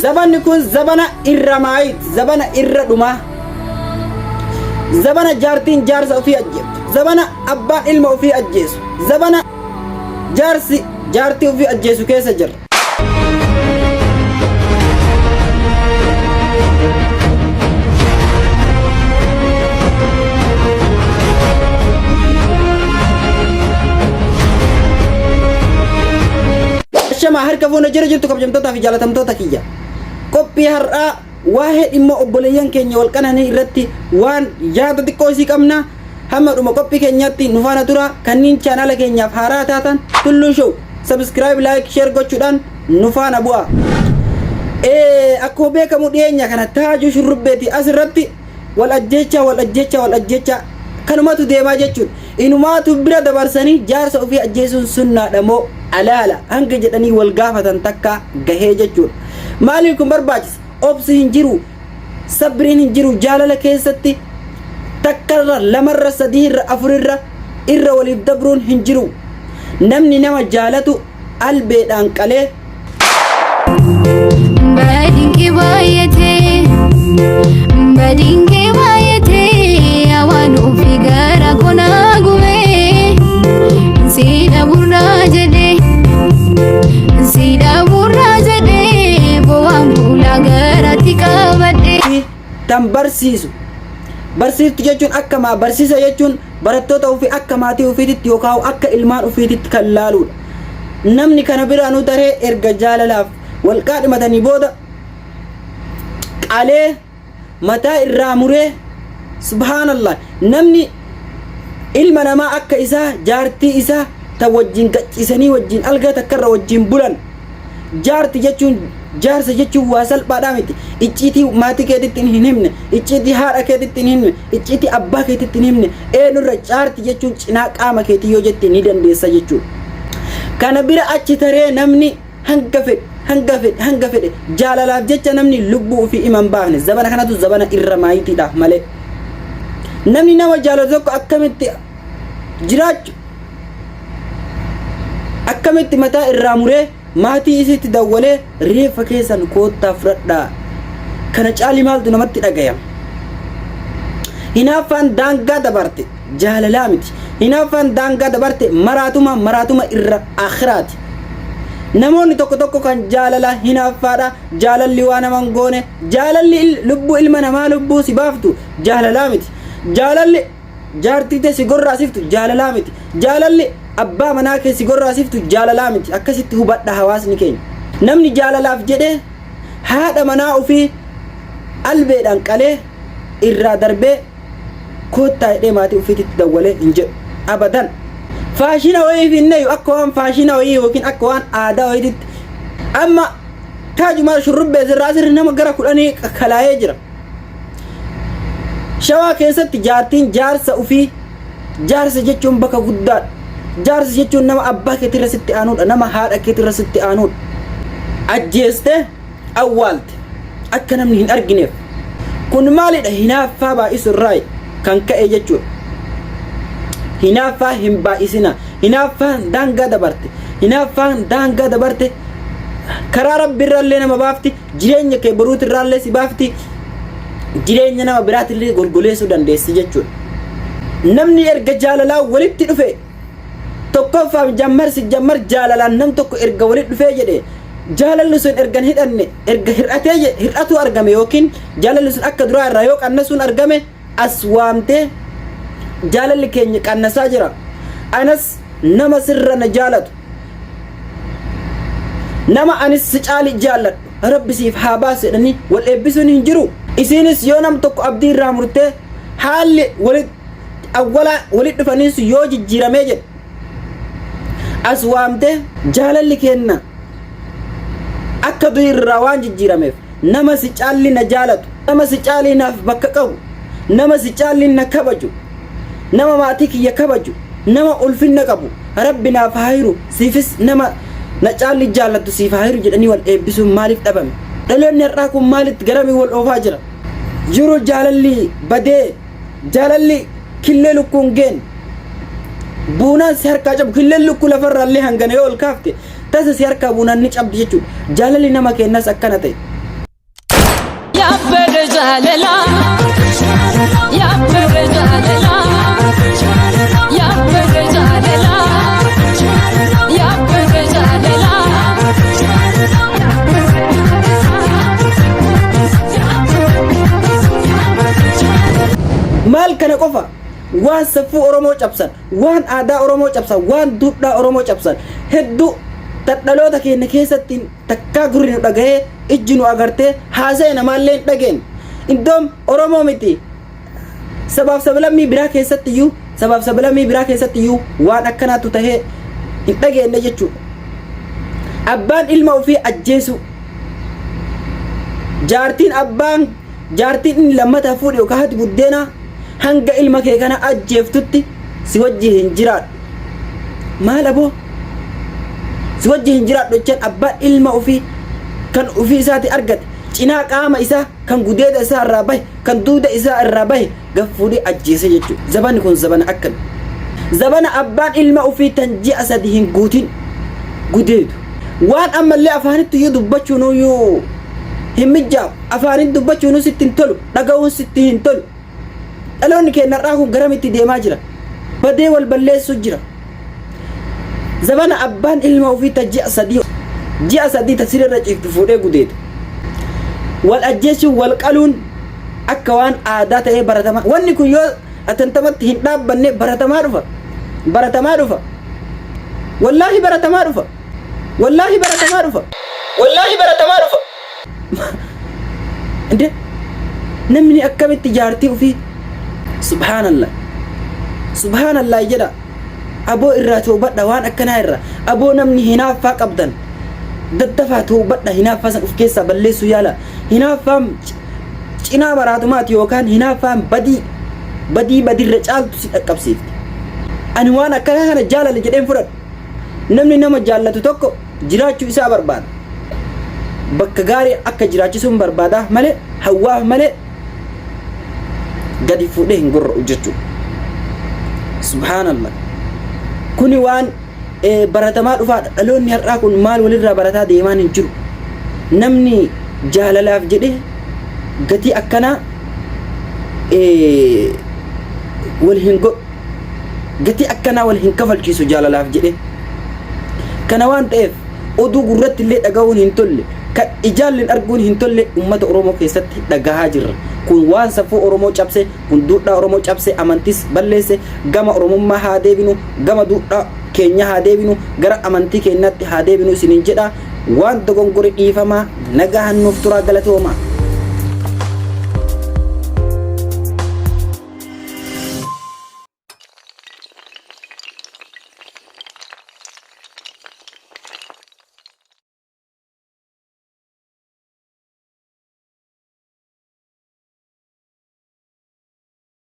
zabanni kun zabana irra maayit, zabana irra dhumaa, zabana jaartiin jaarsa ofii ajjeeftu, zabana abbaan ilma ofii ajjeesu, zabana jaarsi jaartii ofii ajjeesu keessa jirra. Shama harka fuuna jira jirtu kabajamtoota fi jaalatamtoota kiyya. Qophii har'aa waa'ee dhimma obboleeyyan keenya wal qananii irratti waan yaada xiqqoo isii qabna. Hamma dhuma qophii keenyatti nu faana tura. Kanneen chaanala keenyaaf haaraa taatan Tulluu Show subscribe, like, share gochuudhaan nu faana bu'a. Akkuma beekamu dhiyeenya kana Taajuu Shurrubbeeti asirratti wal ajjecha kanumatu deemaa jechuudha. Inumaatu bira dabarsanii jaarsa ofii ajjeesuun sunnaadha moo alaala hanga jedhanii wal gaafatan takka gahee jechuudha. Maaliif kun barbaachisa? Obsi hin jiru, sabriin hin jiru jaalala keessatti takkarra, lamarra, sadiirra, afurirra irra waliif dabruun hin jiru. Namni nama jaalatu albeedhaan qalee badinki baay'atee waan ofii gara konaa gubee siidha burraa jedhee bo'aan fuula garatti qabadhee. Tan barsiisu barsiiftu jechuun akkama, barsiisa jechuun barattoota ofii akka maatii ofiititti yookaan akka ilmaan ofiititti kan laaluudha. Namni kana biraanuu daree erga jaalalaaf wal qaadhimatanii booda qalee mataa irraa muree subhaanallah, namni ilma namaa akka isaa jaartii isaa ta wajjin gaccisanii wajjin algaa takkarra wajjin bulan. Jaarti jechuun jaarsa jechuun waa salphaadhaa miti. Icciitii maatii keetitti hin himne, icciitii haadha keetitti hin himne, icciitii abbaa keetitti hin himne. Eenyurra jaarti jechuun cinaa qaama keetii yoo jette ni dandeessa jechuudha. Kana bira achi taree namni hanga fedhe jaalalaaf jecha namni lubbuu ofii himan baafne. Zabana kanatu zabana irra maayitiidhaaf malee. Namni nama jaalatu tokko akkamitti jiraachu, akkamitti mataa irraa muree maatii isiitti dawwalee reeffa keessan koottaa fudhadhaa. Kana caali maaltu namatti dhagayama? Hinaaffaan daangaa dabarte jaalalaa miti. Hinaaffaan daangaa dabarte maraatuma irra akhiraati. Namoonni tokko kan jaalala hinaaffaadha. Jaalalli waa naman goone, jaalalli lubbuu ilma namaa lubbuu si baaftu jaalalaa miti. Jaalalli jaartii si gorraasiftu jaalalaa miti. Jaalalli abbaa manaa kee si gorraasiftu jaalalaa miti. Akkasitti hubadha hawaasni keenya. Namni jaalalaaf jedhee haadha manaa ofii albeedhaan qalee irraa darbee koottaa hidhee maatii ofiititti dawwalee hin jedhu abadan. Faashina wayii finneeyu akka waan faashina wayii yookiin akka waan aadaa wayiitti amma Taajuu Shurrubbee irraa asirri nama gara 10 kalaayee jira. Shawaa keessatti jaartiin jaarsa ofii, jaarsa jechuun bakka guddaadha. Jaarsa jechuun nama abbaa keetirra sitti aanuudha, nama haadha keetirra sitti aanuudha. Ajjeestee awwaalte akka namni hin argineef. Kun maalidha? Hinaaffaa baay'isu irraa kan ka'e jechuudha. Hinaaffaa hin baay'isina. Hinaaffaan daangaa dabarte karaa rabbi irraallee nama baafti, jireenya kee boruuti irraallee si baafti, jireenya nama biraatillee golgoleessuu dandeessi jechuudha. Namni erga jaalalaa walitti dhufe tokkoffaaf jammar jaalalaan nam tokko erga walitti dhufee jedhe jaalalli sun erga hidhanne erga hir'atu argame yookiin jaalalli sun akka duraa irraa yoo qannasuun argame as waamtee jaalalli keenya qannasaa jira, anas nama sirra na jaalatu, nama anis si caali jaalladhu rabbi siif haa baasu jedhanii wal eebbisuun hin jiru. Isiinis yoo nam tokko abdii irraa murtee haalli walitti dhufaniis yoo jijjiiramee jedhe as waamtee jaalalli kenna akka durii irraa waan jijjiirameef nama si caalli na jaalatu, nama si caalli naaf bakka qabu, nama si caalli na kabaju, nama maatii kiyya kabaju, nama ulfinna qabu rabbi naaf haa hiru, siifis nama na caalli jaallatu siif haa hiru jedhanii wal eebbisuun maaliif dhabame? Dhaloonni har'aa kun maalitti garamii wal oofaa jira? Jiru jaalalli badee, jaalalli killee lukkuun geen buunaan si harkaa cabu, killeen lukkuu lafarraallee hangana yoo ol kaafte tasa si harkaa buunaan ni cabdi jechuudha. Jaalalli nama kennas akkana ta'e. ያበደ ጃለላ ያበደ ጃለላ ያበደ ጃለላ ያበደ ጃለላ maal kana qofa waan safuu oromoo cabsan waan aadaa oromoo cabsan waan duudhaa oromoo cabsan hedduu dhaloota keenya keessatti takkaa gurri nu dhagahee ijji nu agartee haasa'e namaallee dhageen iddoon oromoo miti sabaaf sablammii biraa keessatti iyyuu sabaaf sablammii biraa keessatti iyyuu waan akkanaatu tahee hin dhageenne jechuudha. Abbaan ilma ofii ajjeesu jaartiin inni lammataa fuudhe yookaan haati buddeena hanga ilma kee kana ajjeeftutti si wajji hin jiraadhu. Maal aboo si wajji hin jiraadhu jechaan abbaan ilma ofii kan ofii isaati argate cinaa qaama isaa kan gudeeda isaa irraa bahe kan duuda isaa irraa bahe gaffuudhee ajjeese jechuudha. Zabanni kun zabana akkam zabana abbaan ilma ofii tan ji'a sadi hin guutin gudeedu waan ammallee afaanitti iyyuu dubbachuun iyyuu hin mijjaamu afaanin dubbachuun sitti hin tolu dhaga'uun sitti hin tolu. Dhaloonni keenya irraa kun garamitti deemaa jira badee wal balleessu jira. Zabana abbaan ilma ofii ta ji'a sadii ta sirra ciiftu fuudhee gudeedu wal ajjeesuun wal qaluun akka waan aadaa ta'ee baratamaa wanni kun yoo atantamatti hin dhaabbanne baratamaa dhufa wallaahi baratamaa dhufa inde namni akkamitti jaartii ofii subhaanallah jedha aboo irraa toobadha waan akkanaa irra aboo namni hinaaffaa qabdan daddafaa toobadha hinaaffaa san uf keessaa balleessuu yaala hinaaffaan cinaa maraatumaati yookaan hinaaffaan badiirra caaltu si dhaqqabsiifti. Ani waan akkanaa kana jaalala jedheen fudhadhu. Namni nama jaallatu tokko jiraachuu isaa barbaada bakka gaarii akka jiraachisuun barbaada malee hawwaaf malee gadi fuudhee hin gorra'u jechuudha. Subhaanallah kuni waan baratamaa dhufaadha. Dhaloonni har'aa kun maal walirraa barataa deemaan hin jiru. Namni jaalalaaf jedhee gatii akkanaa wal hin godhu gatii akkanaa wal hin kafalchiisu jaalalaaf jedhee kana waan ta'eef oduu gurratti illee dhaga'uun hin tolle kan ijaalleen arguun hin tolle ummata Oromoo keessatti dhagahaa jirra. Kun waan safuu Oromoo cabse kun duudhaa Oromoo cabse amantis balleesse gama Oromummaa haa deebinu gama duudhaa keenya haa deebinu gara amantii keenyatti haa deebinu isiniin jedha waan dogongore dhiifamaa nagahan nuuf turaa galatooma.